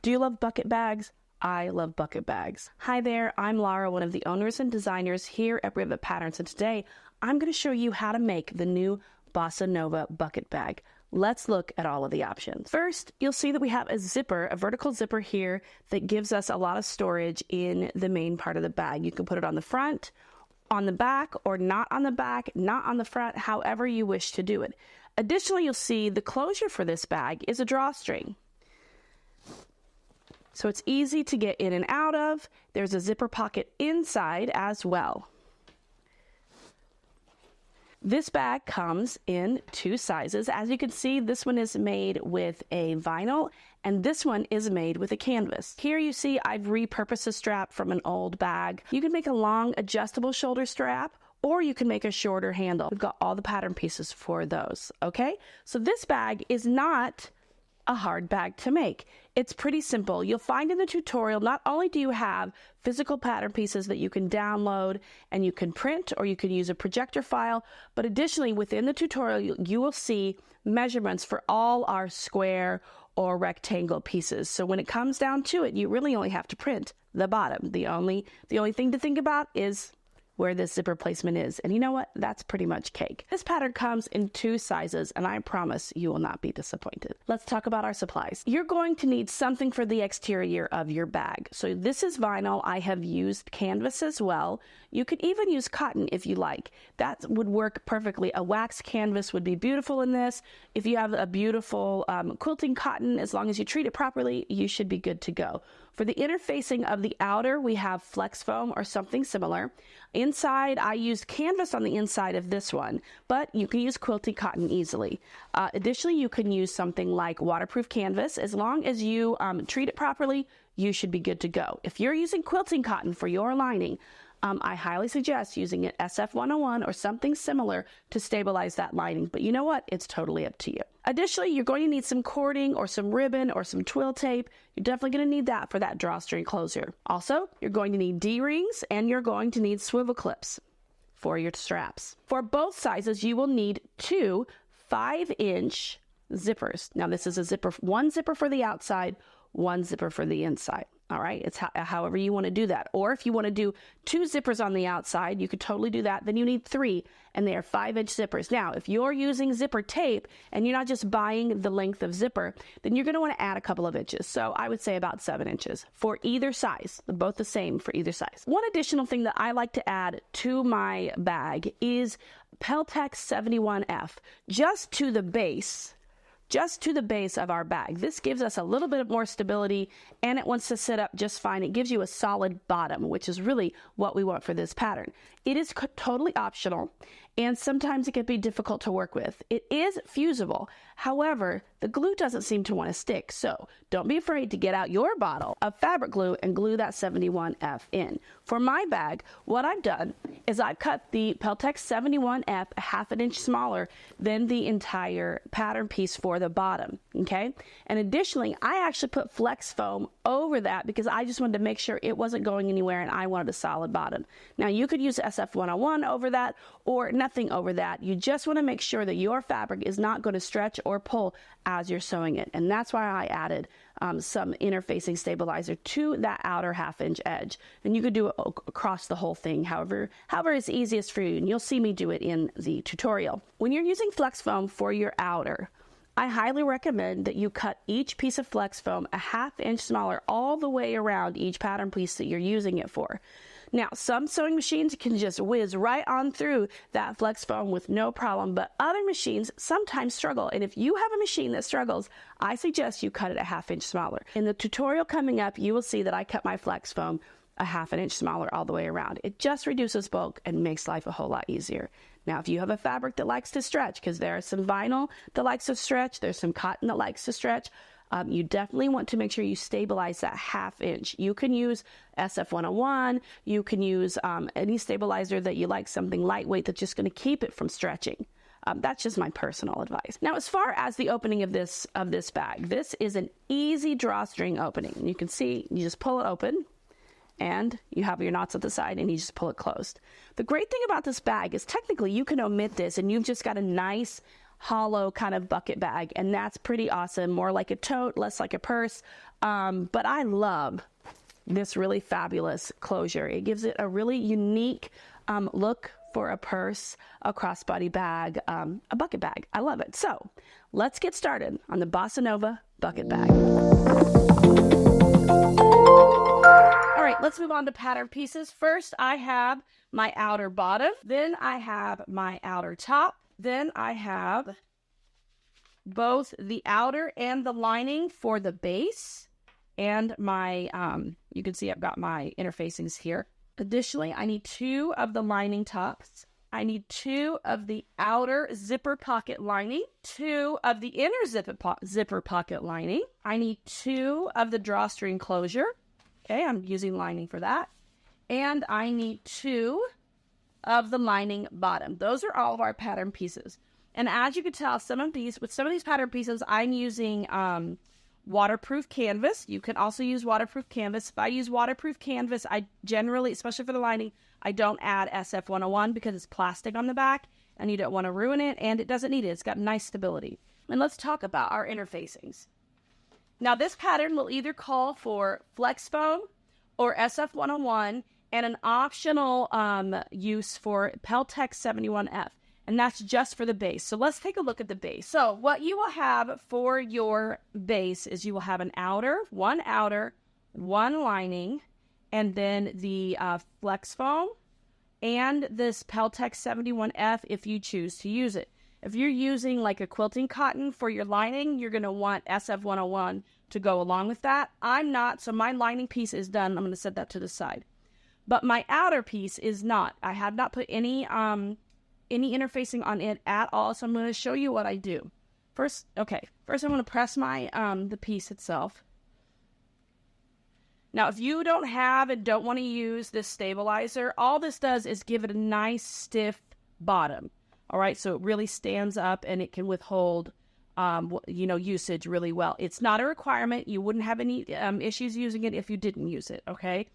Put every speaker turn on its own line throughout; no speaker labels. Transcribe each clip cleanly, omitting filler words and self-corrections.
Do you love bucket bags? I love bucket bags. Hi there, I'm Laura, one of the owners and designers here at Rivet Patterns, and today I'm going to show you how to make the new Bossa Nova Bucket Bag. Let's look at all of the options. First, you'll see that we have a zipper, a vertical zipper here that gives us a lot of storage in the main part of the bag. You can put it on the front, on the back, or not on the back, not on the front, however you wish to do it. Additionally, you'll see the closure for this bag is a drawstring. So it's easy to get in and out of. There's a zipper pocket inside as well. This bag comes in two sizes. As you can see, this one is made with a vinyl and this one is made with a canvas. Here you see I've repurposed a strap from an old bag. You can make a long adjustable shoulder strap or you can make a shorter handle. We've got all the pattern pieces for those, okay? So this bag is not a hard bag to make. It's pretty simple. You'll find in the tutorial, not only do you have physical pattern pieces that you can download and you can print or you can use a projector file, but additionally within the tutorial, you will see measurements for all our square or rectangle pieces. So when it comes down to it, you really only have to print the bottom. The only thing to think about is where this zipper placement is. And you know what? That's pretty much cake. This pattern comes in two sizes and I promise you will not be disappointed. Let's talk about our supplies. You're going to need something for the exterior of your bag. So this is vinyl. I have used canvas as well. You could even use cotton if you like. That would work perfectly. A wax canvas would be beautiful in this. If you have a beautiful quilting cotton, as long as you treat it properly, you should be good to go. For the interfacing of the outer, we have flex foam or something similar. Inside, I used canvas on the inside of this one, but you can use quilting cotton easily. Additionally, you can use something like waterproof canvas. As long as you treat it properly, you should be good to go. If you're using quilting cotton for your lining, I highly suggest using an SF101 or something similar to stabilize that lining, but you know what? It's totally up to you. Additionally, you're going to need some cording or some ribbon or some twill tape. You're definitely going to need that for that drawstring closure. Also, you're going to need D-rings and you're going to need swivel clips for your straps. For both sizes, you will need two 5-inch zippers. Now, this is a zipper, one zipper for the outside, one zipper for the inside. All right, it's however you want to do that. Or if you want to do two zippers on the outside, you could totally do that. Then you need three, and they are 5-inch zippers. Now, if you're using zipper tape and you're not just buying the length of zipper, then you're going to want to add a couple of inches. So I would say about 7 inches for either size, both the same for either size. One additional thing that I like to add to my bag is Peltex 71F, just to the base of our bag. This gives us a little bit more stability and it wants to sit up just fine. It gives you a solid bottom, which is really what we want for this pattern. It is totally optional and sometimes it can be difficult to work with. It is fusible. However, the glue doesn't seem to want to stick. So don't be afraid to get out your bottle of fabric glue and glue that 71F in. For my bag, what I've done is I've cut the Peltex 71F a 1/2 inch smaller than the entire pattern piece for the bottom, okay? And additionally, I actually put flex foam over that because I just wanted to make sure it wasn't going anywhere and I wanted a solid bottom. Now you could use SF101 over that or nothing over that. You just want to make sure that your fabric is not going to stretch or pull as you're sewing it. And that's why I added some interfacing stabilizer to that outer 1/2 inch edge. And you could do it across the whole thing, however is easiest for you. And you'll see me do it in the tutorial. When you're using flex foam for your outer, I highly recommend that you cut each piece of flex foam a 1/2 inch smaller all the way around each pattern piece that you're using it for. Now, some sewing machines can just whiz right on through that flex foam with no problem, but other machines sometimes struggle. And if you have a machine that struggles, I suggest you cut it a 1/2 inch smaller. In the tutorial coming up, you will see that I cut my flex foam a 1/2 inch smaller all the way around. It just reduces bulk and makes life a whole lot easier. Now, if you have a fabric that likes to stretch, because there is some vinyl that likes to stretch, there's some cotton that likes to stretch, you definitely want to make sure you stabilize that 1/2 inch. You can use SF101, you can use any stabilizer that you like, something lightweight that's just going to keep it from stretching. That's just my personal advice. Now, as far as the opening of this bag, this is an easy drawstring opening. You can see, you just pull it open, and you have your knots at the side and you just pull it closed. The great thing about this bag is technically you can omit this and you've just got a nice hollow kind of bucket bag, and that's pretty awesome. More like a tote, less like a purse. but I love this really fabulous closure. It gives it a really unique look for a purse, a crossbody bag, a bucket bag. I love it. So let's get started on the Bossa Nova Bucket Bag. All right, let's move on to pattern pieces. First, I have my outer bottom. Then I have my outer top. Then I have both the outer and the lining for the base. And my, you can see I've got my interfacings here. Additionally, I need 2 of the lining tops. I need 2 of the outer zipper pocket lining, 2 of the inner zipper pocket lining. I need 2 of the drawstring closure. Okay, I'm using lining for that. And I need 2 of the lining bottom. Those are all of our pattern pieces. And as you can tell, with some of these pattern pieces, I'm using waterproof canvas. You can also use waterproof canvas. If I use waterproof canvas, I generally, especially for the lining, I don't add SF101 because it's plastic on the back and you don't want to ruin it, and it doesn't need it. It's got nice stability. And let's talk about our interfacings. Now this pattern will either call for flex foam or SF101 and an optional use for Peltex 71F. And that's just for the base. So let's take a look at the base. So what you will have for your base is you will have an outer, one lining, and then the flex foam and this Peltex 71F if you choose to use it. If you're using like a quilting cotton for your lining, you're going to want SF101 to go along with that. I'm not, so my lining piece is done. I'm going to set that to the side. But my outer piece is not. I have not put any interfacing on it at all, so I'm going to show you what I do. First I'm going to press my the piece itself. Now, if you don't have and don't want to use this stabilizer, all this does is give it a nice stiff bottom. All right, so it really stands up and it can withhold, usage really well. It's not a requirement. You wouldn't have any issues using it if you didn't use it. Okay,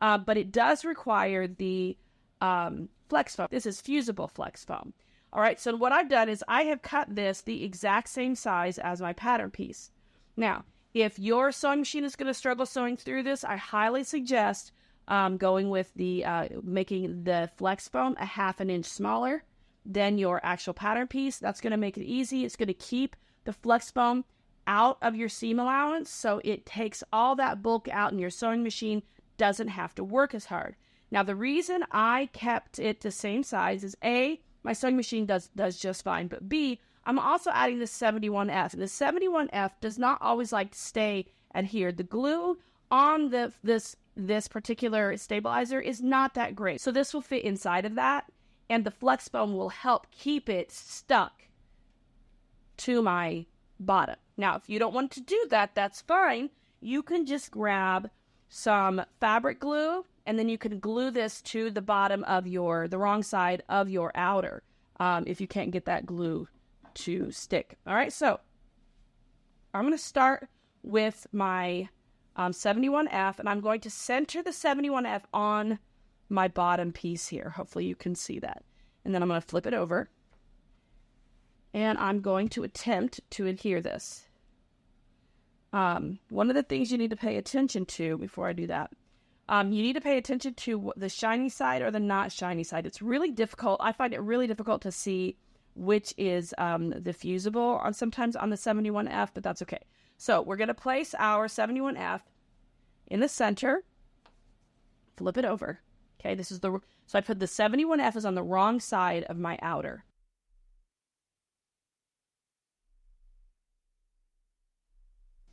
but it does require the flex foam. This is fusible flex foam. All right, so what I've done is I have cut this the exact same size as my pattern piece. Now, if your sewing machine is going to struggle sewing through this, I highly suggest going with the making the flex foam a 1/2 inch smaller than your actual pattern piece. That's going to make it easy. It's going to keep the flex foam out of your seam allowance, so it takes all that bulk out and your sewing machine doesn't have to work as hard. Now, the reason I kept it the same size is A, my sewing machine does just fine, but B, I'm also adding the 71F. The 71F does not always like to stay adhered. The glue on this particular stabilizer is not that great. So this will fit inside of that, and the flex foam will help keep it stuck to my bottom. Now, if you don't want to do that, that's fine. You can just grab some fabric glue, and then you can glue this to the bottom of the wrong side of your outer, if you can't get that glue to stick. All right, so I'm going to start with my 71F, and I'm going to center the 71F on my bottom piece here. Hopefully you can see that. And then I'm going to flip it over, and I'm going to attempt to adhere this. One of the things you need to pay attention to before I do that, you need to pay attention to the shiny side or the not shiny side. It's really difficult. I find it really difficult to see which is the fusible sometimes on the 71F, but that's okay. So we're going to place our 71F in the center, flip it over. Okay, so I put the 71F is on the wrong side of my outer.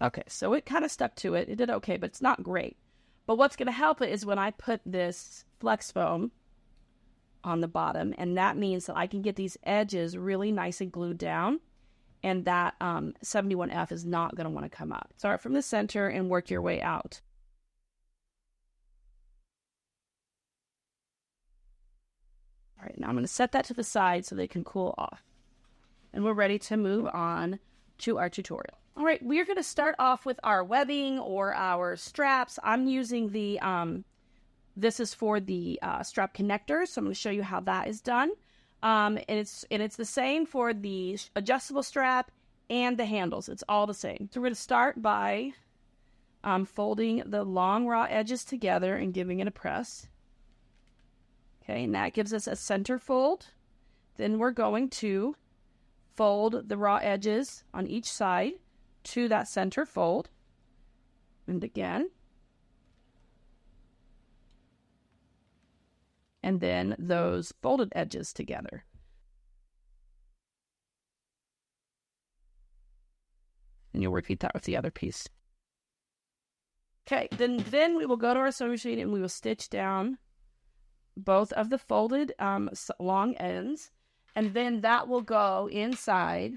Okay, so it kind of stuck to it. It did okay, but it's not great. But what's going to help it is when I put this flex foam on the bottom, and that means that I can get these edges really nice and glued down, and that 71F is not going to want to come up. Start from the center and work your way out. All right, now I'm going to set that to the side so they can cool off. And we're ready to move on to our tutorial. All right, we're going to start off with our webbing or our straps. I'm using the, this is for the strap connectors, so I'm going to show you how that is done. And it's the same for the adjustable strap and the handles. It's all the same. So we're going to start by folding the long raw edges together and giving it a press. Okay, and that gives us a center fold. Then we're going to fold the raw edges on each side to that center fold. And again. And then those folded edges together. And you'll repeat that with the other piece. Okay, then we will go to our sewing machine and we will stitch down both of the folded long ends, and then that will go inside.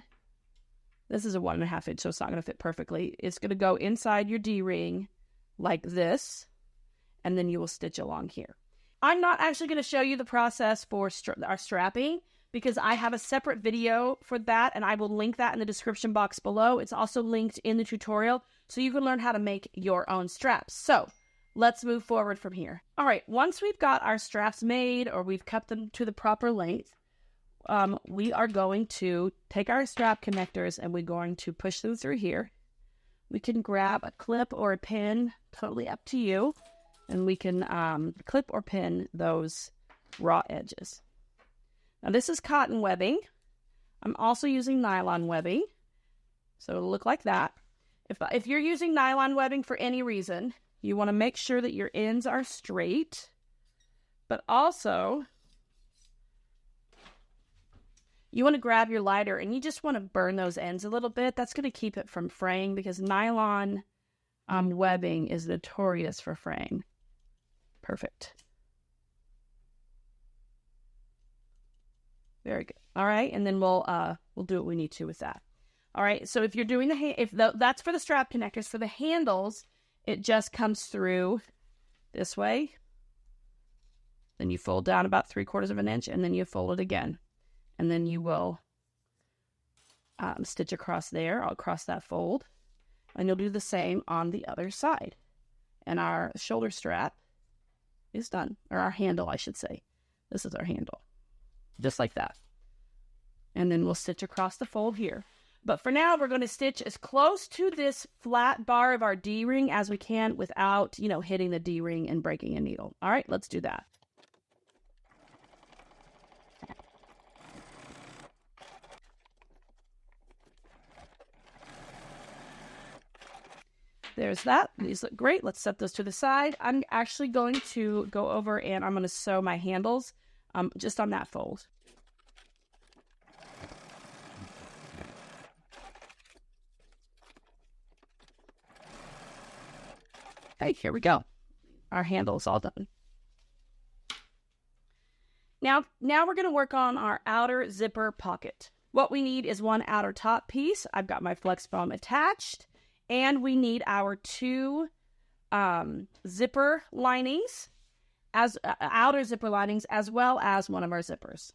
This is a 1.5 inch, so it's not going to fit perfectly. It's going to go inside your D-ring like this, and then you will stitch along here. I'm not actually going to show you the process for our strapping because I have a separate video for that, and I will link that in the description box below. It's also linked in the tutorial, so you can learn how to make your own straps. So let's move forward from here. All right, once we've got our straps made or we've cut them to the proper length, we are going to take our strap connectors and we're going to push them through here. We can grab a clip or a pin, totally up to you, and we can clip or pin those raw edges. Now this is cotton webbing. I'm also using nylon webbing, so it'll look like that. If you're using nylon webbing for any reason, you want to make sure that your ends are straight, but also you want to grab your lighter and you just want to burn those ends a little bit. That's going to keep it from fraying because nylon webbing is notorious for fraying. Perfect. Very good. All right, and then we'll do what we need to with that. All right, so if you're doing that's for the strap connectors. For the handles, it just comes through this way. Then you fold down about 3/4 inch, and then you fold it again. And then you will stitch across there, across that fold. And you'll do the same on the other side. And our shoulder strap is done. Or our handle, I should say. This is our handle. Just like that. And then we'll stitch across the fold here. But for now, we're going to stitch as close to this flat bar of our D-ring as we can without, hitting the D-ring and breaking a needle. All right, let's do that. There's that. These look great. Let's set those to the side. I'm actually going to go over and I'm going to sew my handles just on that fold. Okay, here we go. Our handle is all done. Now we're going to work on our outer zipper pocket. What we need is one outer top piece. I've got my flex foam attached. And we need our 2 zipper linings, outer zipper linings, as well as one of our zippers.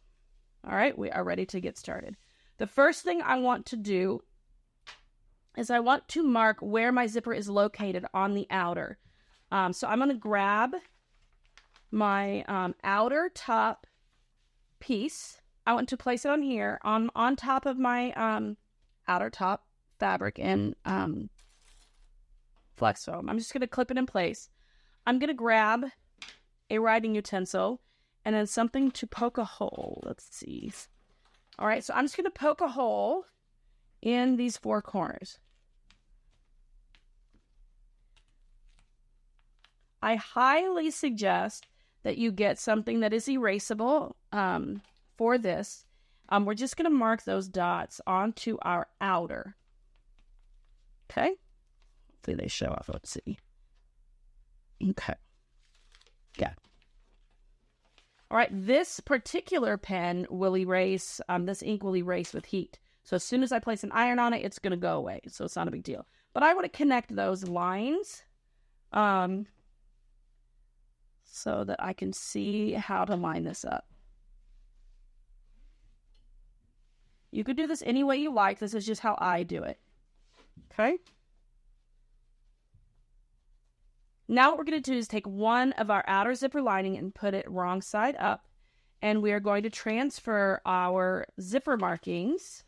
All right, we are ready to get started. The first thing I want to do is I want to mark where my zipper is located on the outer. So I'm going to grab my outer top piece. I want to place it on here, on top of my outer top fabric and flex foam. I'm just going to clip it in place. I'm going to grab a writing utensil and then something to poke a hole. Let's see. All right, so I'm just going to poke a hole in these 4 corners. I highly suggest that you get something that is erasable for this. We're just going to mark those dots onto our outer. Okay. Hopefully they show up. Let's see. Okay. Yeah. All right. This particular pen will erase, this ink will erase with heat. So as soon as I place an iron on it, it's going to go away. So it's not a big deal. But I want to connect those lines so that I can see how to line this up. You could do this any way you like. This is just how I do it. Okay. Now what we're going to do is take one of our outer zipper lining and put it wrong side up. And we are going to transfer our zipper markings.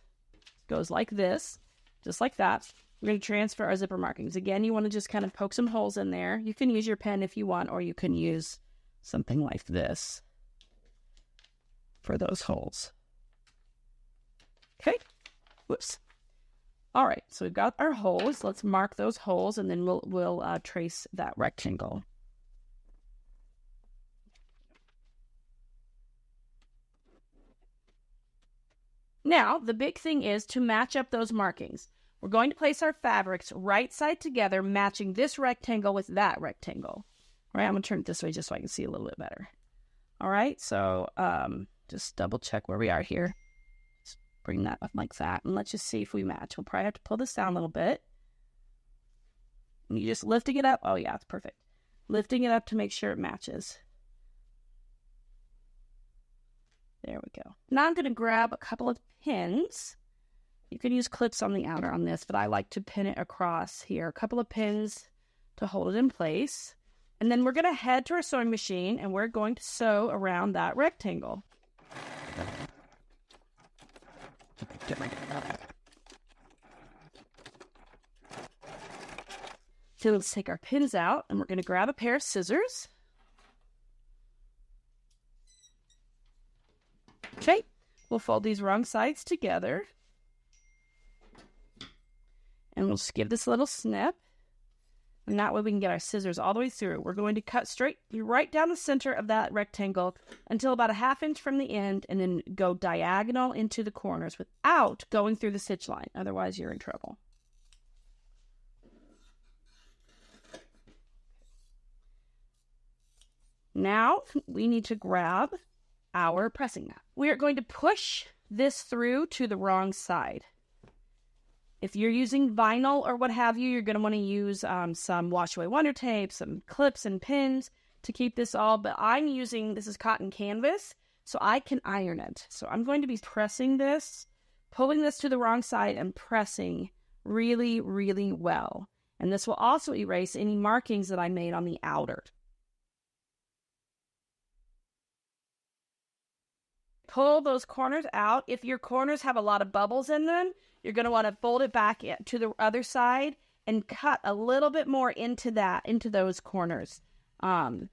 Goes like this, just like that. we're going to transfer our zipper markings. Again, you want to just kind of poke some holes in there. You can use your pen if you want, or you can use something like this for those holes. Okay. Whoops. All right, so we've got our holes. Let's mark those holes, and then we'll trace that rectangle. Now, the big thing is to match up those markings. We're going to place our fabrics right side together, matching this rectangle with that rectangle. All right, I'm going to turn it this way just so I can see a little bit better. All right, so just double check where we are here. Let's bring that up like that, and let's just see if we match. We'll probably have to pull this down a little bit. And you just lifting it up. Oh, yeah, it's perfect. Lifting it up to make sure it matches. There we go. Now I'm going to grab a couple of pins. You can use clips on the outer on this, but I like to pin it across here. A couple of pins to hold it in place. And then we're going to head to our sewing machine, and we're going to sew around that rectangle. So let's take our pins out, and we're going to grab a pair of scissors. Okay, we'll fold these wrong sides together. And we'll just give this a little snip. And that way we can get our scissors all the way through. We're going to cut straight right down the center of that rectangle until about a 1/2 inch from the end, and then go diagonal into the corners without going through the stitch line. Otherwise, you're in trouble. Now we need to grab our pressing mat. We are going to push this through to the wrong side. If you're using vinyl or what have you, you're going to want to use some wash away wonder tape, some clips and pins to keep this all, but I'm using, this is cotton canvas, so I can iron it. So I'm going to be pressing this, pulling this to the wrong side and pressing really, really well. And this will also erase any markings that I made on the outer. Pull those corners out. If your corners have a lot of bubbles in them, you're going to want to fold it back to the other side and cut a little bit more into those corners. Because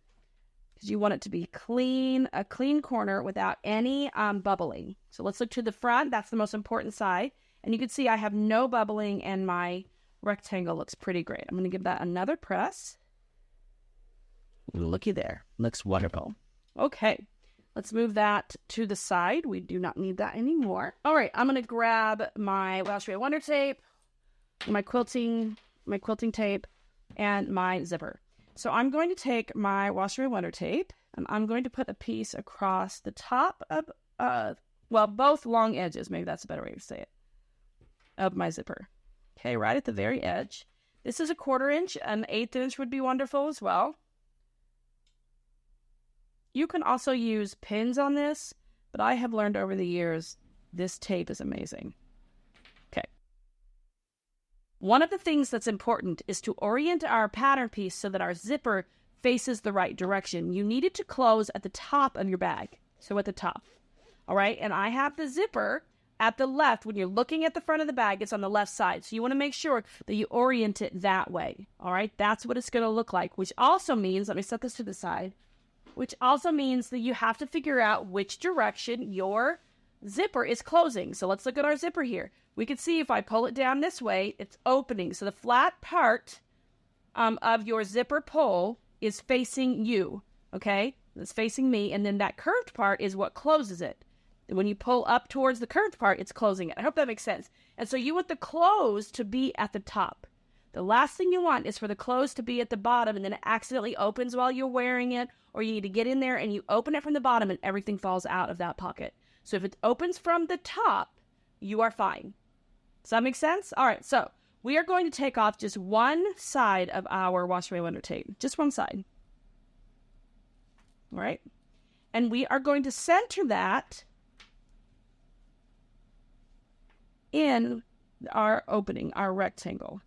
you want it to be clean, a clean corner without any bubbling. So let's look to the front. That's the most important side. And you can see I have no bubbling and my rectangle looks pretty great. I'm going to give that another press. Looky there. Looks wonderful. Okay. Let's move that to the side. We do not need that anymore. All right, I'm going to grab my wash away wonder tape, my quilting tape, and my zipper. So I'm going to take my wash away wonder tape, and I'm going to put a piece across the top of, both long edges, maybe that's a better way to say it, of my zipper. Okay, right at the very edge. This is a 1/4 inch, an 1/8 inch would be wonderful as well. You can also use pins on this, but I have learned over the years, this tape is amazing. Okay. One of the things that's important is to orient our pattern piece so that our zipper faces the right direction. You need it to close at the top of your bag. So at the top. All right. And I have the zipper at the left. When you're looking at the front of the bag, it's on the left side. So you want to make sure that you orient it that way. All right. That's what it's going to look like, which also means, let me set this to the side. Which also means that you have to figure out which direction your zipper is closing. So let's look at our zipper here. We can see if I pull it down this way, it's opening. So the flat part of your zipper pull is facing you, okay? It's facing me, and then that curved part is what closes it. And when you pull up towards the curved part, it's closing it. I hope that makes sense. And so you want the close to be at the top. The last thing you want is for the close to be at the bottom and then it accidentally opens while you're wearing it, or you need to get in there and you open it from the bottom and everything falls out of that pocket. So if it opens from the top, you are fine. Does that make sense? All right, so we are going to take off just one side of our wash away wonder tape, just one side. All right, and we are going to center that in our opening, our rectangle.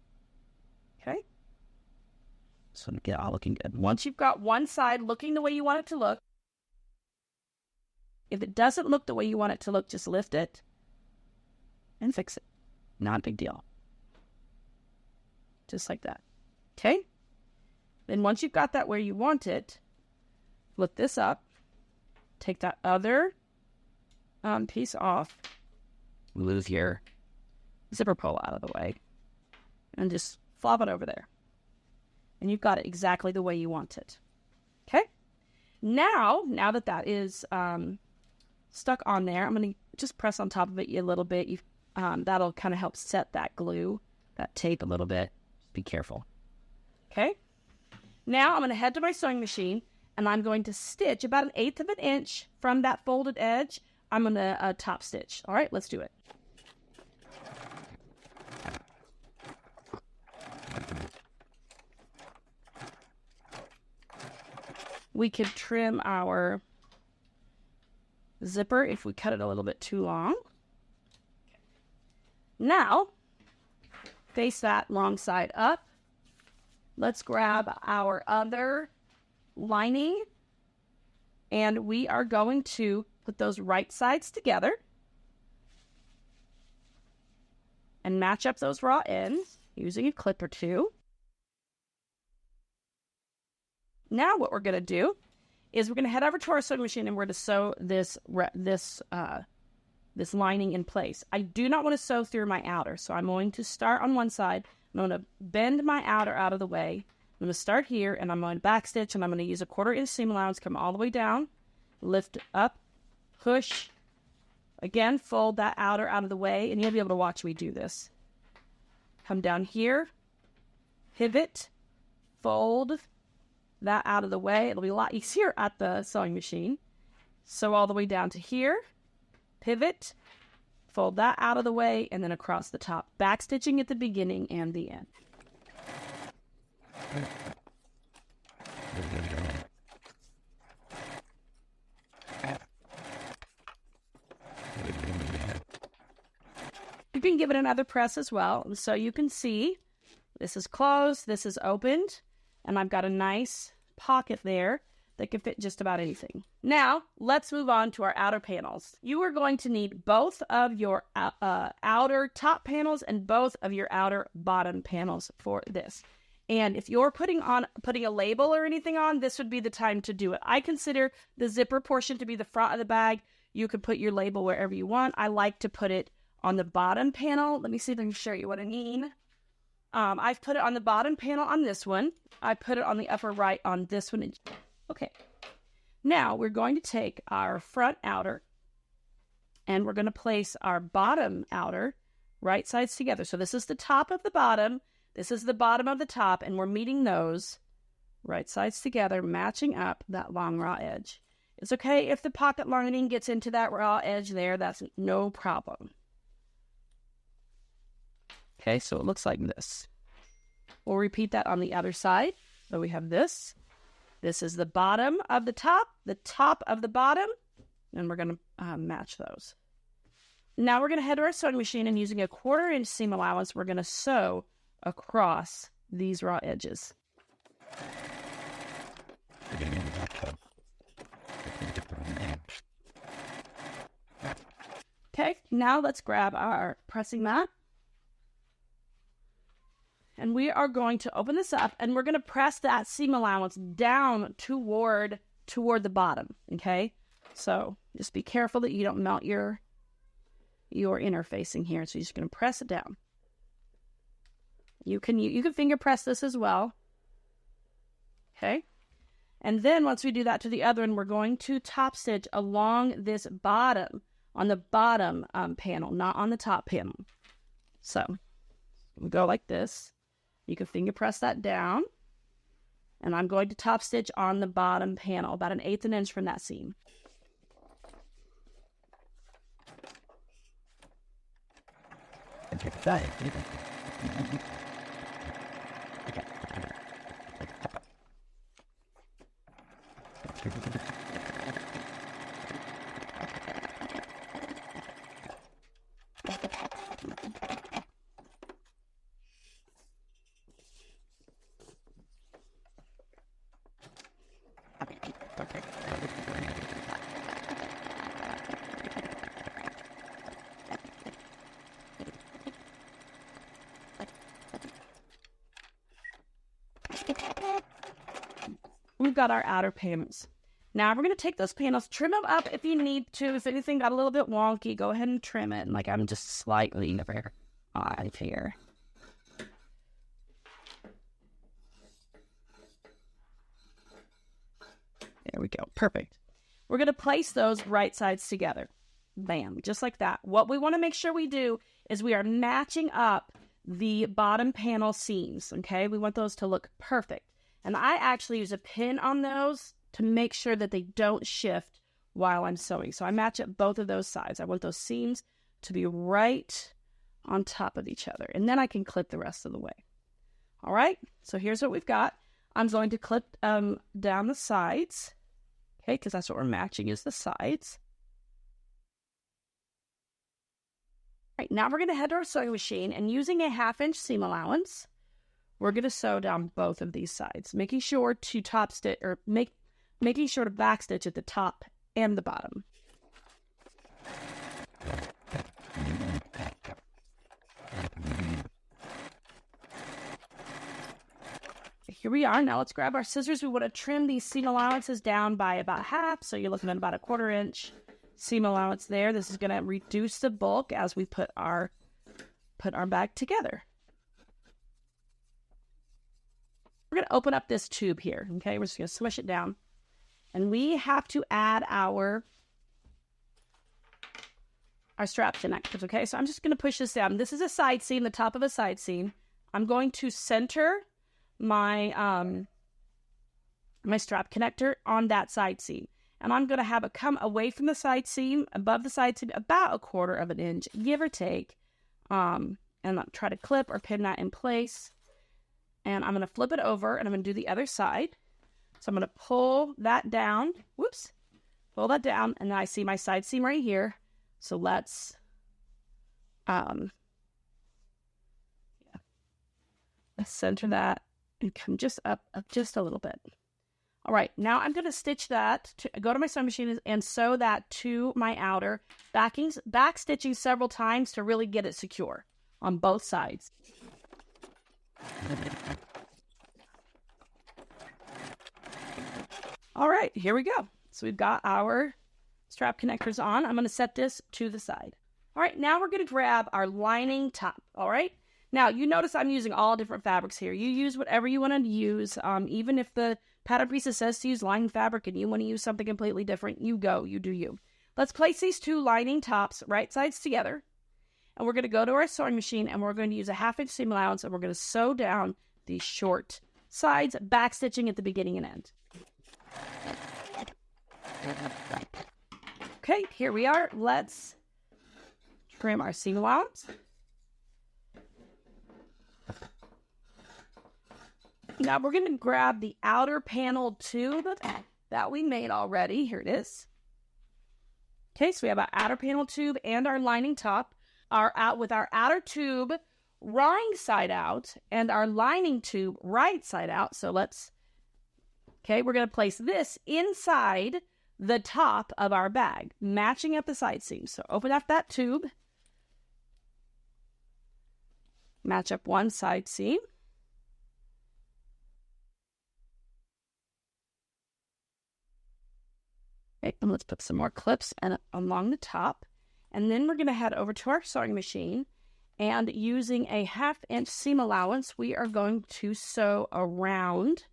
Okay, so get all looking good. Once you've got one side looking the way you want it to look, if it doesn't look the way you want it to look, just lift it and fix it. Not a big deal. just like that. Okay? Then once you've got that where you want it, flip this up, take that other piece off, move your zipper pull out of the way, and just flop it over there. And you've got it exactly the way you want it. Okay? Now that that is stuck on there, I'm going to just press on top of it a little bit. That'll kind of help set that glue, that tape a little bit. Be careful. Okay? Now I'm going to head to my sewing machine, and I'm going to stitch about 1/8 of an inch from that folded edge. I'm going to top stitch. All right, let's do it. We could trim our zipper if we cut it a little bit too long. Now, face that long side up. Let's grab our other lining, and we are going to put those right sides together and match up those raw ends using a clip or two. Now what we're going to do is we're going to head over to our sewing machine, and we're going to sew this lining in place. I do not want to sew through my outer, so I'm going to start on one side. I'm going to bend my outer out of the way. I'm going to start here, and I'm going to backstitch, and I'm going to use a 1/4 inch seam allowance, come all the way down, lift up, push, again, fold that outer out of the way, and you'll be able to watch me do this. Come down here, pivot, fold that out of the way. It'll be a lot easier at the sewing machine. Sew all the way down to here, pivot, fold that out of the way, and then across the top, backstitching at the beginning and the end. You can give it another press as well. And so you can see this is closed, this is opened, and I've got a nice pocket there that can fit just about anything. Now, let's move on to our outer panels. You are going to need both of your outer top panels and both of your outer bottom panels for this. And if you're putting a label or anything on, this would be the time to do it. I consider the zipper portion to be the front of the bag. You can put your label wherever you want. I like to put it on the bottom panel. Let me see if I can show you what I mean. I've put it on the bottom panel on this one. I put it on the upper right on this one. Okay. Now we're going to take our front outer and we're going to place our bottom outer right sides together. So this is the top of the bottom. This is the bottom of the top, and we're meeting those right sides together, matching up that long raw edge. It's okay if the pocket lining gets into that raw edge there. That's no problem. Okay, so it looks like this. We'll repeat that on the other side. So we have this. This is the bottom of the top of the bottom, and we're going to match those. Now we're going to head to our sewing machine, and using a 1/4 inch seam allowance, we're going to sew across these raw edges. Okay, now let's grab our pressing mat. And we are going to open this up, and we're going to press that seam allowance down toward the bottom, okay? So just be careful that you don't melt your interfacing here. So you're just going to press it down. You can finger press this as well. Okay? And then once we do that to the other one, we're going to top stitch along this bottom, on the bottom panel, not on the top panel. So we go like this. You can finger press that down. And I'm going to top stitch on the bottom panel, about 1/8 an inch from that seam. we've got our outer panels. Now we're going to take those panels, trim them up if you need to. If anything got a little bit wonky, go ahead and trim it. Like I'm just slightly over on here. There we go. Perfect. We're going to place those right sides together. Bam. Just like that. What we want to make sure we do is we are matching up the bottom panel seams. Okay. We want those to look perfect. And I actually use a pin on those to make sure that they don't shift while I'm sewing. So I match up both of those sides. I want those seams to be right on top of each other. And then I can clip the rest of the way. All right. So here's what we've got. I'm going to clip down the sides. Okay, because that's what we're matching is the sides. All right, now we're going to head to our sewing machine, and using a 1/2-inch seam allowance, we're going to sew down both of these sides, making sure to top stitch or making sure to back stitch at the top and the bottom. Here we are. Now let's grab our scissors. We want to trim these seam allowances down by about half. So you're looking at about a 1/4 inch seam allowance there. This is going to reduce the bulk as we put our bag together. We're going to open up this tube here. Okay, we're just going to swish it down. And we have to add our strap connectors. Okay, so I'm just going to push this down. This is a side seam, the top of a side seam. I'm going to center my my strap connector on that side seam, and I'm going to have it come away from the side seam, above the side seam, about a 1/4 inch, give or take, and I'll try to clip or pin that in place. And I'm going to flip it over, and I'm going to do the other side. So I'm going to pull that down. Whoops, pull that down, and then I see my side seam right here. So let's center that and come just up just a little bit. All right, now I'm going to stitch that, go to my sewing machine and sew that to my outer, back stitching several times to really get it secure on both sides. All right, here we go. So we've got our strap connectors on. I'm going to set this to the side. All right, now we're going to grab our lining top. All right. Now, you notice I'm using all different fabrics here. You use whatever you want to use. Even if the pattern piece says to use lining fabric and you want to use something completely different, you go, you do you. Let's place these two lining tops right sides together. And we're going to go to our sewing machine and we're going to use a 1/2 inch seam allowance and we're going to sew down these short sides, back stitching at the beginning and end. Okay, here we are. Let's trim our seam allowance. Now we're going to grab the outer panel tube that we made already. Here it is. Okay, so we have our outer panel tube and our lining top. With our outer tube wrong side out and our lining tube right side out. So we're going to place this inside the top of our bag, matching up the side seams. So open up that tube, match up one side seam. Okay, and let's put some more clips along the top. And then we're going to head over to our sewing machine, and using a 1/2 inch seam allowance, we are going to sew around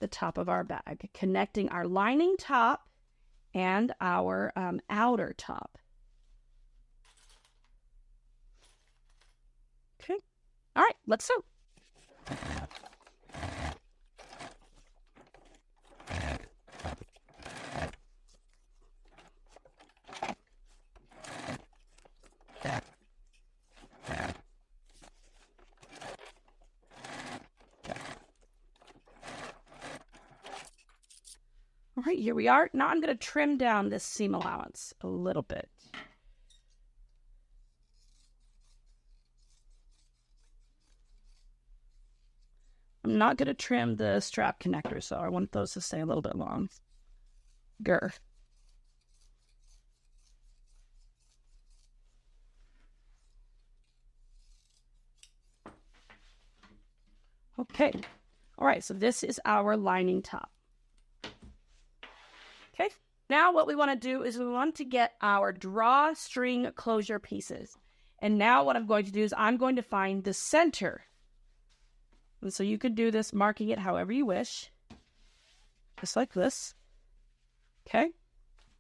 the top of our bag, connecting our lining top and our outer top. Okay. All right, let's sew. All right, here we are. Now I'm going to trim down this seam allowance a little bit. I'm not going to trim the strap connectors, so I want those to stay a little bit longer. Okay. All right, so this is our lining top. Okay, now what we want to do is we want to get our drawstring closure pieces. And now what I'm going to do is I'm going to find the center. And so you can do this marking it however you wish. Just like this. Okay.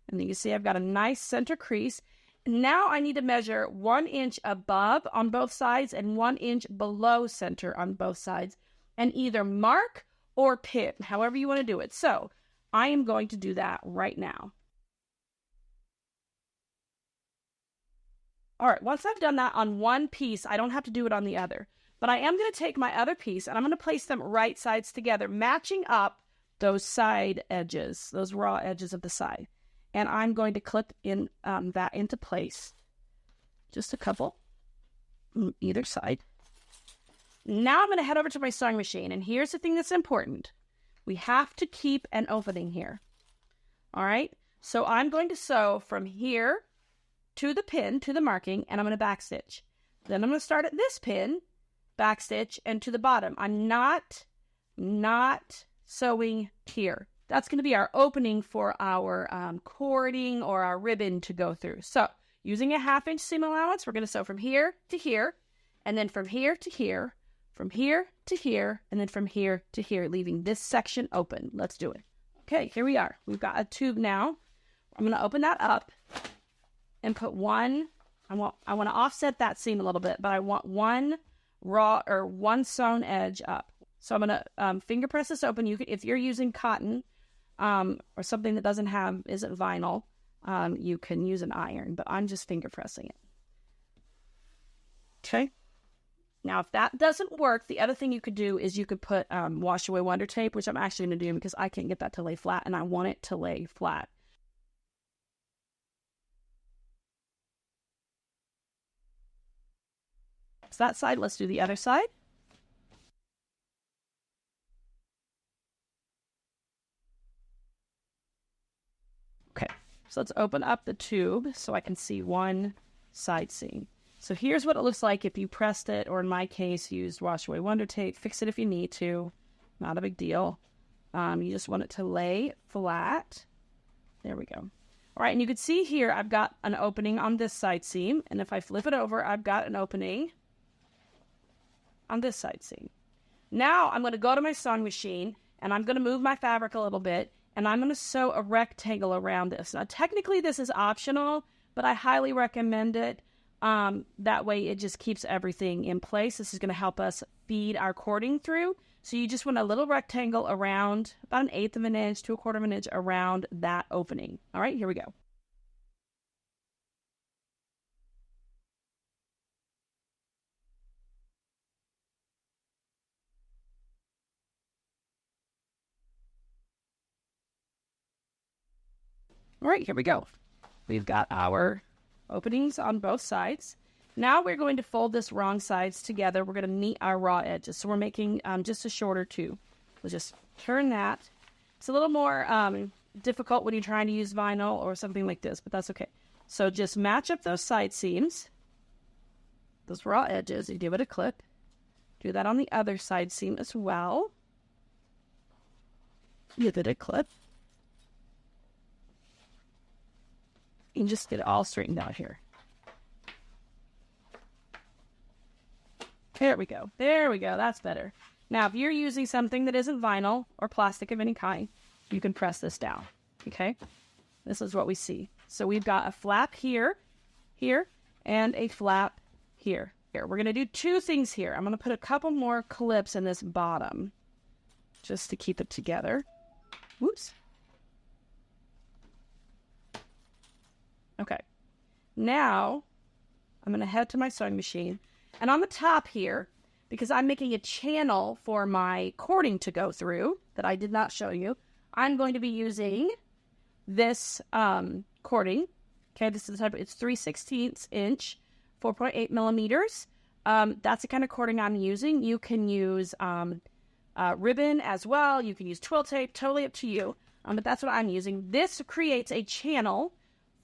And you can see I've got a nice center crease. Now I need to measure 1 inch above on both sides and 1 inch below center on both sides. And either mark or pin, however you want to do it. So I am going to do that right now. All right, once I've done that on one piece, I don't have to do it on the other. But I am going to take my other piece and I'm going to place them right sides together, matching up those side edges, those raw edges of the side. And I'm going to clip in that into place. Just a couple on either side. Now I'm going to head over to my sewing machine. And here's the thing that's important. We have to keep an opening here. All right. So I'm going to sew from here to the pin, to the marking, and I'm going to backstitch. Then I'm going to start at this pin, backstitch, and to the bottom. I'm not sewing here. That's going to be our opening for our cording or our ribbon to go through. So using a 1/2 inch seam allowance, we're going to sew from here to here, and then from here to here, from here to here, and then from here to here, leaving this section open. Let's do it. Okay, here we are. We've got a tube now. I'm going to open that up and put one, I want to offset that seam a little bit, but I want one raw or one sewn edge up. So I'm going to finger press this open. You can, if you're using cotton or something that isn't vinyl, you can use an iron, but I'm just finger pressing it. Okay. Now, if that doesn't work, the other thing you could do is you could put wash away wonder tape, which I'm actually going to do because I can't get that to lay flat, and I want it to lay flat. So that side, let's do the other side. Okay, so let's open up the tube so I can see one side seam. So here's what it looks like if you pressed it, or in my case, used wash away wonder tape. Fix it if you need to. Not a big deal. You just want it to lay flat. There we go. All right, and you can see here I've got an opening on this side seam, and if I flip it over, I've got an opening on this side seam. Now I'm going to go to my sewing machine, and I'm going to move my fabric a little bit, and I'm going to sew a rectangle around this. Now, technically, this is optional, but I highly recommend it. That way it just keeps everything in place. This is going to help us feed our cording through. So you just want a little rectangle around about 1/8 of an inch to 1/4 of an inch around that opening. All right, here we go. All right, here we go. We've got our openings on both sides. Now we're going to fold this wrong sides together. We're going to meet our raw edges. So we're making just a shorter tube. We'll just turn that. It's a little more difficult when you're trying to use vinyl or something like this, but that's okay. So just match up those side seams, those raw edges. You give it a clip. Do that on the other side seam as well. Give it a clip. And just get it all straightened out here. There we go. There we go. That's better. Now, if you're using something that isn't vinyl or plastic of any kind, you can press this down. Okay? This is what we see. So we've got a flap here, and a flap here. We're going to do two things here. I'm going to put a couple more clips in this bottom just to keep it together. Whoops. Okay, now I'm going to head to my sewing machine, and on the top here, because I'm making a channel for my cording to go through that I did not show you, I'm going to be using this cording. Okay, this is the type, it's 3/16 inch, 4.8 millimeters. That's the kind of cording I'm using. You can use ribbon as well. You can use twill tape, totally up to you. But that's what I'm using. This creates a channel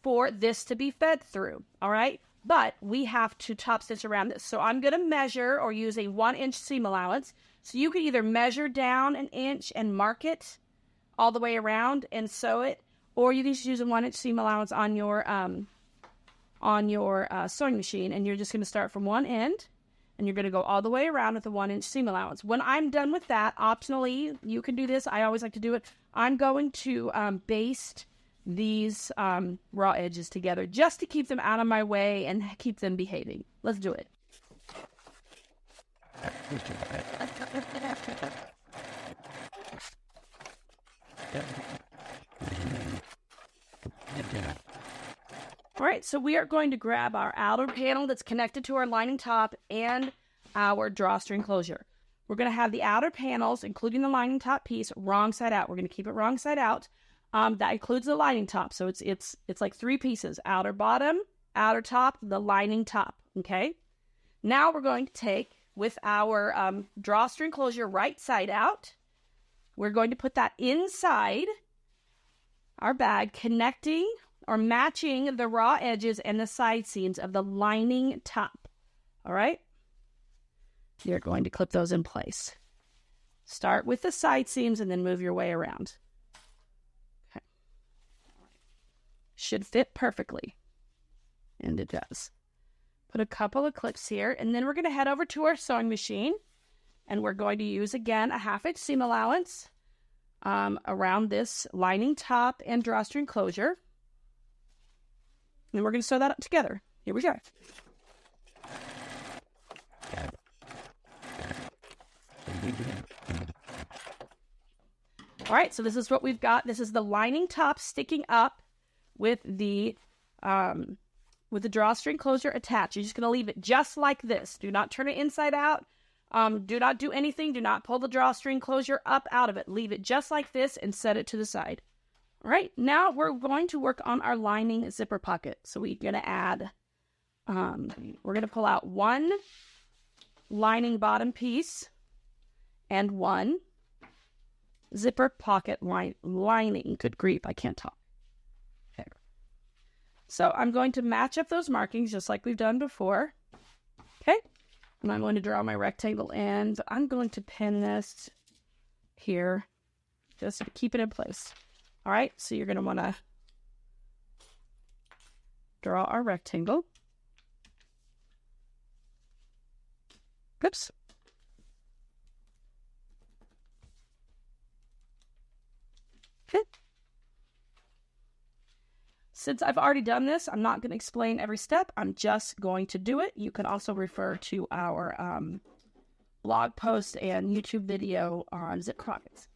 for this to be fed through, all right? But we have to top stitch around this. So I'm going to measure or use a 1 inch seam allowance. So you can either measure down 1 inch and mark it all the way around and sew it, or you can just use a 1-inch seam allowance on your sewing machine, and you're just going to start from one end, and you're going to go all the way around with a 1-inch seam allowance. When I'm done with that, optionally, you can do this. I always like to do it. I'm going to baste these raw edges together just to keep them out of my way and keep them behaving. Let's do it. All right, so we are going to grab our outer panel that's connected to our lining top and our drawstring closure. We're going to have the outer panels, including the lining top piece, wrong side out. We're going to keep it wrong side out. That includes the lining top, so it's like 3 pieces: outer bottom, outer top, the lining top. Okay. Now we're going to take with our drawstring closure right side out. We're going to put that inside our bag, connecting or matching the raw edges and the side seams of the lining top. All right? You're going to clip those in place. Start with the side seams and then move your way around. Okay. Should fit perfectly. And it does. Put a couple of clips here, and then we're going to head over to our sewing machine, and we're going to use, again, a 1/2-inch seam allowance around this lining top and drawstring closure. And we're going to sew that up together. Here we go. All right, so this is what we've got. This is the lining top sticking up with the drawstring closure attached. You're just going to leave it just like this. Do not turn it inside out. Do not do anything. Do not pull the drawstring closure up out of it. Leave it just like this and set it to the side. All right, now we're going to work on our lining zipper pocket. So we're going to add, we're going to pull out 1 lining bottom piece and 1 zipper pocket lining. Good grief, I can't talk. Okay. So I'm going to match up those markings just like we've done before. Okay. And I'm going to draw my rectangle end. I'm going to pin this here just to keep it in place. All right, so you're going to want to draw our rectangle. Oops. Okay. Since I've already done this, I'm not going to explain every step. I'm just going to do it. You can also refer to our blog post and YouTube video on zip pockets.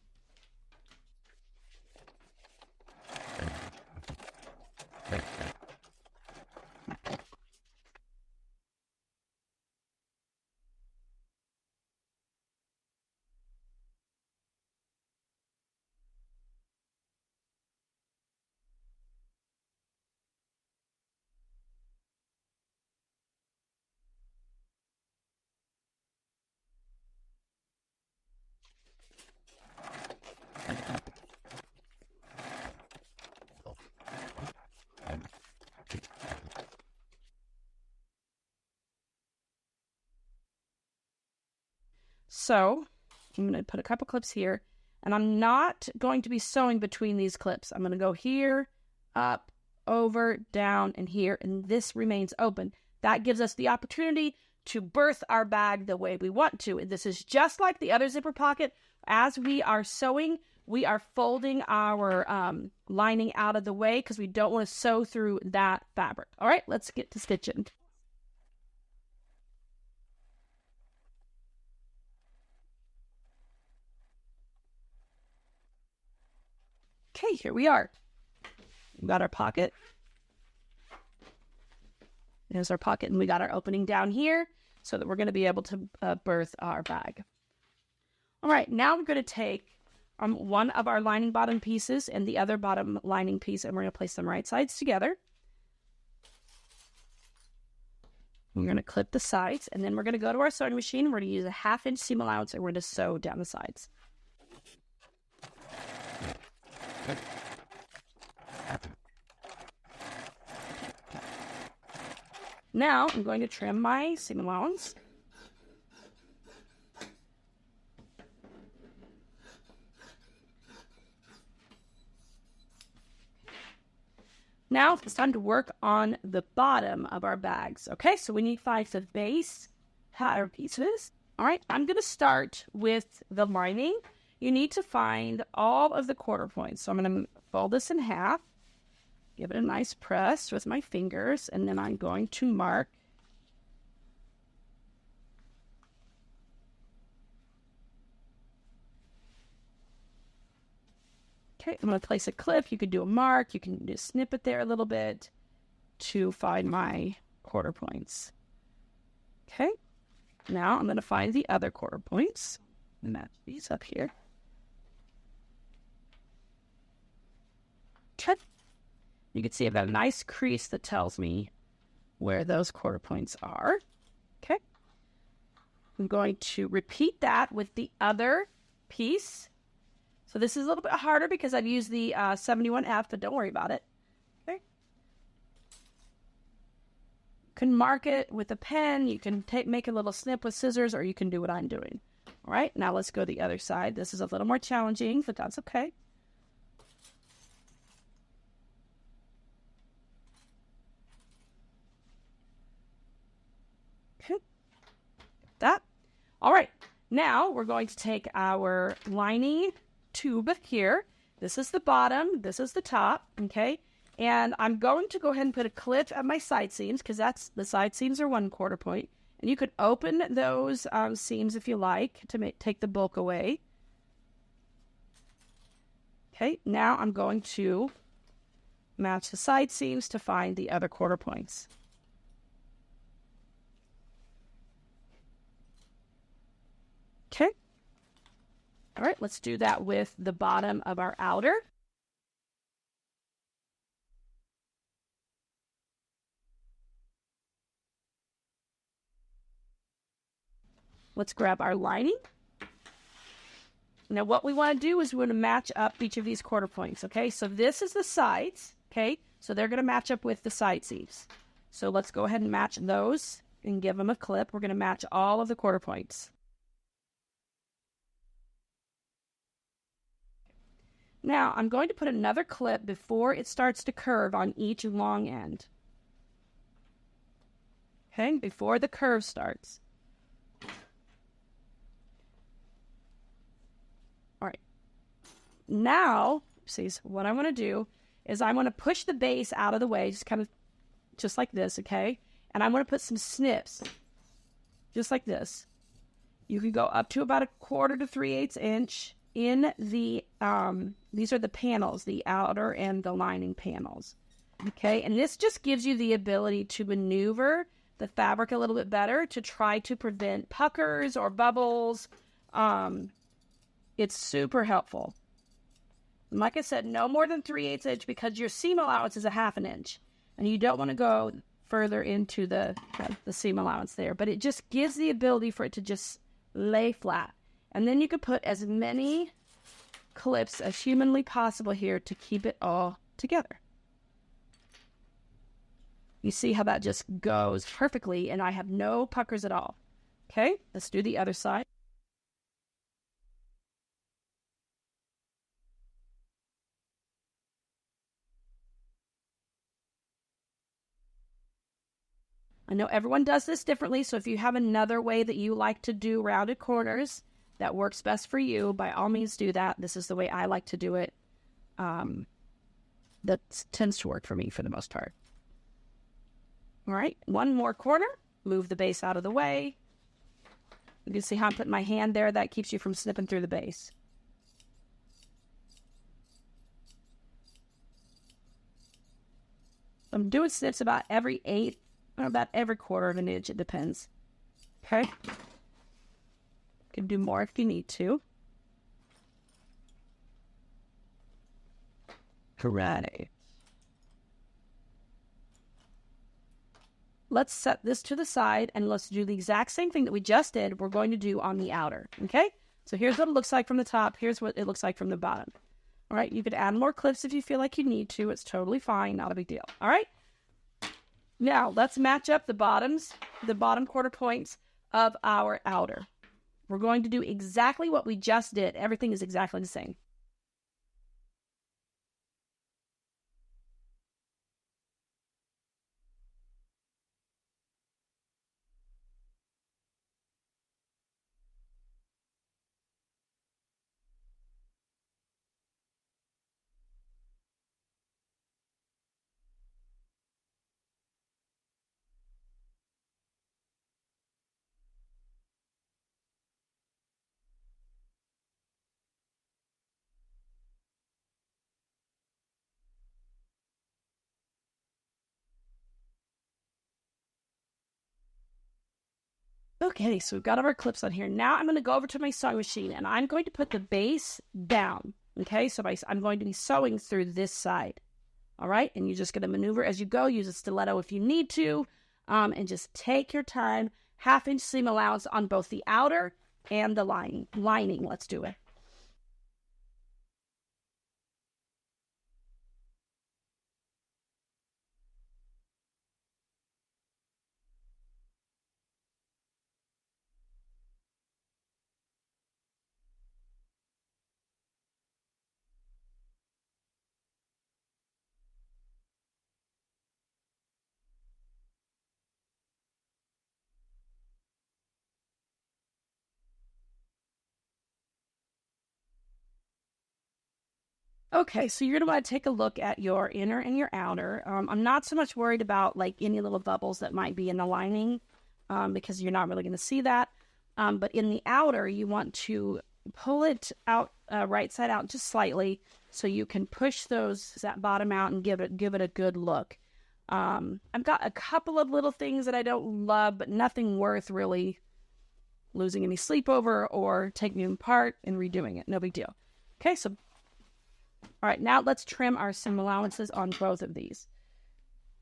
So I'm going to put a couple clips here, and I'm not going to be sewing between these clips. I'm going to go here, up, over, down, and here, and this remains open. That gives us the opportunity to berth our bag the way we want to. And this is just like the other zipper pocket. As we are sewing, we are folding our lining out of the way because we don't want to sew through that fabric. All right, let's get to stitching. Okay, here we are. We've got our pocket. There's our pocket, and we got our opening down here so that we're going to be able to berth our bag. All right, now we're going to take one of our lining bottom pieces and the other bottom lining piece, and we're going to place them right sides together. We're going to clip the sides, and then we're going to go to our sewing machine. We're going to use a 1/2-inch seam allowance, and we're going to sew down the sides. Now I'm going to trim my seam allowance. Now it's time to work on the bottom of our bags. Okay, so we need 5 of base pattern pieces. All right, I'm going to start with the lining. You need to find all of the quarter points. So I'm going to fold this in half, give it a nice press with my fingers, and then I'm going to mark. Okay, I'm going to place a clip. You could do a mark. You can just snip it there a little bit to find my quarter points. Okay, now I'm going to find the other quarter points and match these up here. Okay, you can see I've got a nice crease that tells me where those quarter points are. Okay, I'm going to repeat that with the other piece. So this is a little bit harder because I've used the 71F, but don't worry about it. Okay. You can mark it with a pen. You can make a little snip with scissors, or you can do what I'm doing. All right, now let's go to the other side. This is a little more challenging, but that's okay. Okay. That. All right, now we're going to take our lining tube here. This is the bottom, this is the top, okay? And I'm going to go ahead and put a clip at my side seams, because that's the side seams are 1 quarter point. And you could open those seams if you like to take the bulk away. Okay, now I'm going to match the side seams to find the other quarter points. Okay. All right, let's do that with the bottom of our outer. Let's grab our lining. Now what we want to do is we want to match up each of these quarter points, okay? So this is the sides, okay? So they're going to match up with the side seams. So let's go ahead and match those and give them a clip. We're going to match all of the quarter points. Now, I'm going to put another clip before it starts to curve on each long end. Okay, before the curve starts. All right. Now, see, so what I want to do is I want to push the base out of the way, just like this, okay? And I want to put some snips, just like this. You can go up to about 1/4 to 3/8 inch. In the, these are the panels, the outer and the lining panels, okay? And this just gives you the ability to maneuver the fabric a little bit better to try to prevent puckers or bubbles. It's super helpful. And like I said, no more than 3/8 inch because your seam allowance is 1/2 inch. And you don't want to go further into the seam allowance there. But it just gives the ability for it to just lay flat. And then you can put as many clips as humanly possible here to keep it all together. You see how that just goes perfectly, and I have no puckers at all. Okay, let's do the other side. I know everyone does this differently, so if you have another way that you like to do rounded corners that works best for you, by all means do that. This is the way I like to do it. That tends to work for me for the most part. All right, one more corner. Move the base out of the way. You can see how I'm putting my hand there. That keeps you from snipping through the base. I'm doing snips about every 1/8 or about every 1/4 inch. It depends. Okay. You can do more if you need to. Karate. Let's set this to the side and let's do the exact same thing that we just did. We're going to do on the outer. Okay. So here's what it looks like from the top. Here's what it looks like from the bottom. All right. You could add more clips if you feel like you need to. It's totally fine. Not a big deal. All right. Now let's match up the bottom quarter points of our outer. We're going to do exactly what we just did. Everything is exactly the same. Okay, so we've got our clips on here. Now I'm going to go over to my sewing machine and I'm going to put the base down. Okay, so I'm going to be sewing through this side. All right, and you're just going to maneuver as you go. Use a stiletto if you need to, and just take your time. 1/2 inch seam allowance on both the outer and the lining. Let's do it. Okay, so you're going to want to take a look at your inner and your outer. I'm not so much worried about like any little bubbles that might be in the lining because you're not really going to see that. But in the outer, you want to pull it out right side out just slightly so you can push that bottom out and give it a good look. I've got a couple of little things that I don't love, but nothing worth really losing any sleep over or taking them apart and redoing it. No big deal. Okay, so all right, now let's trim our seam allowances on both of these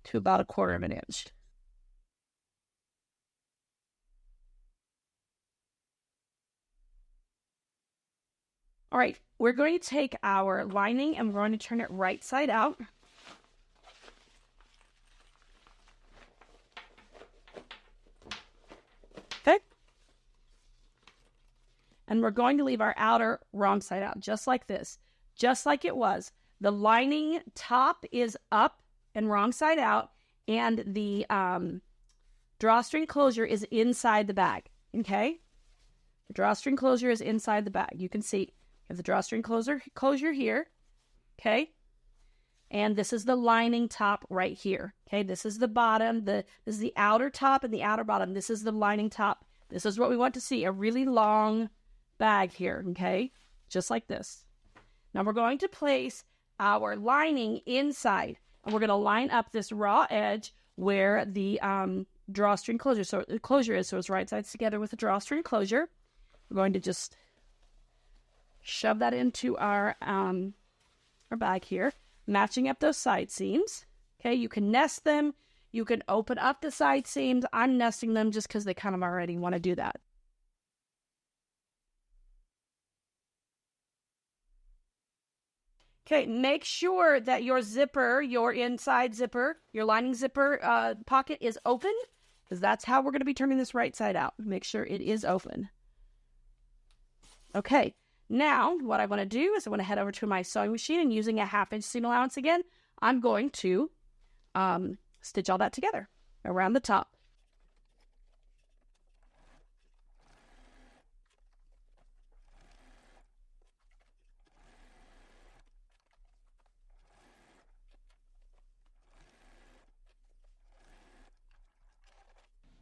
to about 1/4 inch. All right, we're going to take our lining and we're going to turn it right side out. Okay. And we're going to leave our outer wrong side out, just like this. Just like it was. The lining top is up and wrong side out, and the drawstring closure is inside the bag, okay? The drawstring closure is inside the bag. You can see you have the drawstring closure here, okay? And this is the lining top right here, okay? This is the bottom. This is the outer top and the outer bottom. This is the lining top. This is what we want to see, a really long bag here, okay? Just like this. Now we're going to place our lining inside, and we're going to line up this raw edge where the drawstring closure is. So it's right sides together with the drawstring closure. We're going to just shove that into our bag here, matching up those side seams. Okay, you can nest them. You can open up the side seams. I'm nesting them just because they kind of already want to do that. Okay, make sure that your zipper, your inside zipper, your lining zipper pocket is open, because that's how we're going to be turning this right side out. Make sure it is open. Okay, now what I want to do is I want to head over to my sewing machine, and using a 1/2 inch seam allowance again, I'm going to stitch all that together around the top.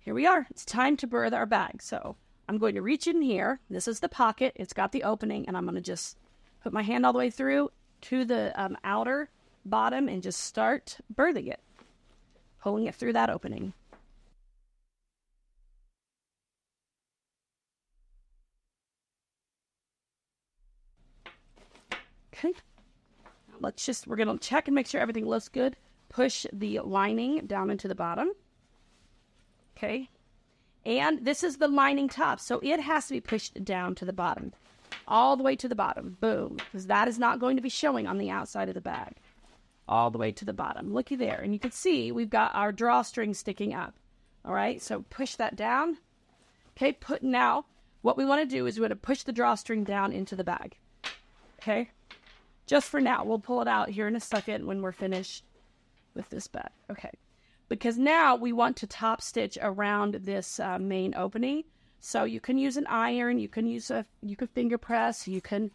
Here we are. It's time to birth our bag. So I'm going to reach in here. This is the pocket. It's got the opening, and I'm going to just put my hand all the way through to the outer bottom and just start birthing it, pulling it through that opening. Okay. We're going to check and make sure everything looks good. Push the lining down into the bottom. Okay. And this is the lining top, so it has to be pushed down to the bottom, all the way to the bottom. Boom. Because that is not going to be showing on the outside of the bag. All the way to the bottom. Looky there. And you can see we've got our drawstring sticking up. All right, so push that down. Okay, now what we want to do is we want to push the drawstring down into the bag. Okay, just for now. We'll pull it out here in a second when we're finished with this bag. Okay. Because now we want to top stitch around this main opening. So you can use an iron, you can finger press, you can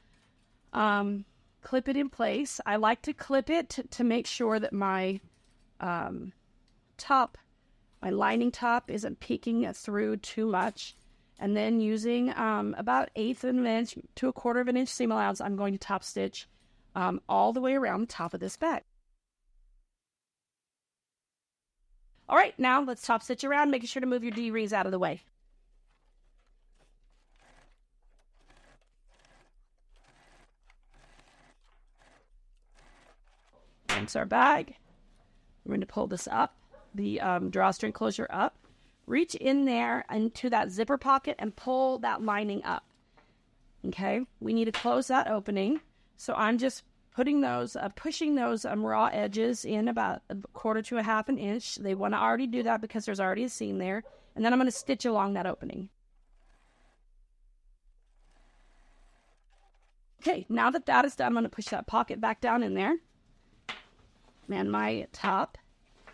clip it in place. I like to clip it to make sure that my lining top isn't peeking through too much. And then using about 1/8 of an inch to 1/4 of an inch seam allowance, I'm going to top stitch all the way around the top of this bag. All right, now let's top stitch around, making sure to move your D-rings out of the way. Rinse our bag. We're going to pull this up, the drawstring closure up. Reach in there into that zipper pocket and pull that lining up. Okay, we need to close that opening. So I'm just putting those, pushing those raw edges in about a quarter to a half an inch. They want to already do that because there's already a seam there. And then I'm going to stitch along that opening. Okay, now that that is done, I'm going to push that pocket back down in there. And my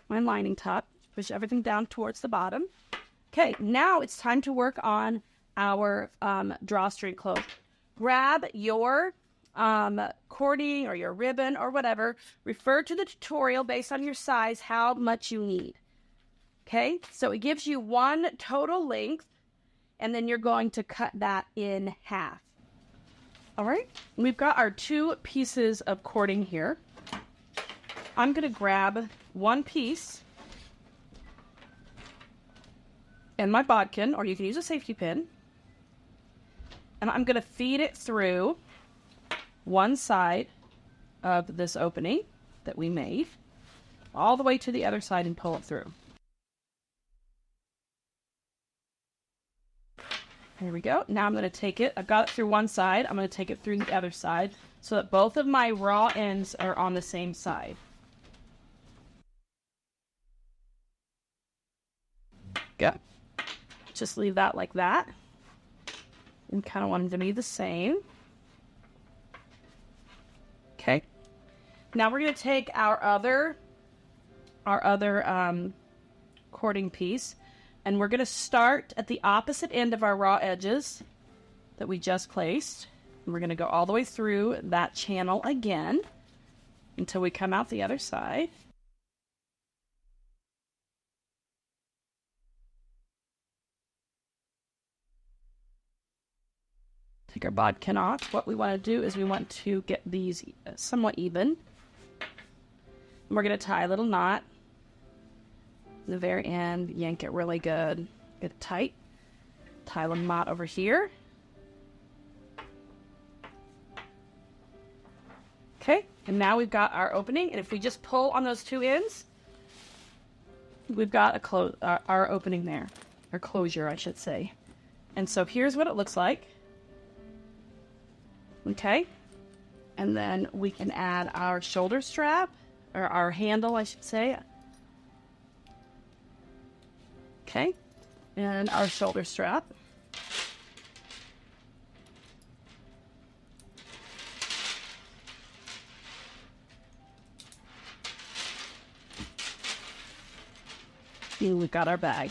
lining top, push everything down towards the bottom. Okay, now it's time to work on our drawstring closure. Grab your cording or your ribbon or whatever. Refer to the tutorial based on your size, how much you need. Okay, so it gives you one total length, and then you're going to cut that in half. All right, we've got our 2 pieces of cording here. I'm going to grab one piece and my bodkin, or you can use a safety pin, and I'm going to feed it through one side of this opening that we made all the way to the other side and pull it through. There we go. Now I'm going to take it. I've got it through one side. I'm going to take it through the other side so that both of my raw ends are on the same side. Go. Just leave that like that. And kind of want them to be the same. Okay. Now we're going to take our other cording piece, and we're going to start at the opposite end of our raw edges that we just placed. And we're going to go all the way through that channel again until we come out the other side. Take our bodkin off. What we want to do is we want to get these somewhat even. And we're going to tie a little knot in the very end. Yank it really good. Get it tight. Tie a little knot over here. Okay, and now we've got our opening. And if we just pull on those 2 ends, we've got our opening there. Or closure, I should say. And so here's what it looks like. Okay, and then we can add our shoulder strap, or our handle, I should say. Okay, and our shoulder strap. And we've got our bag.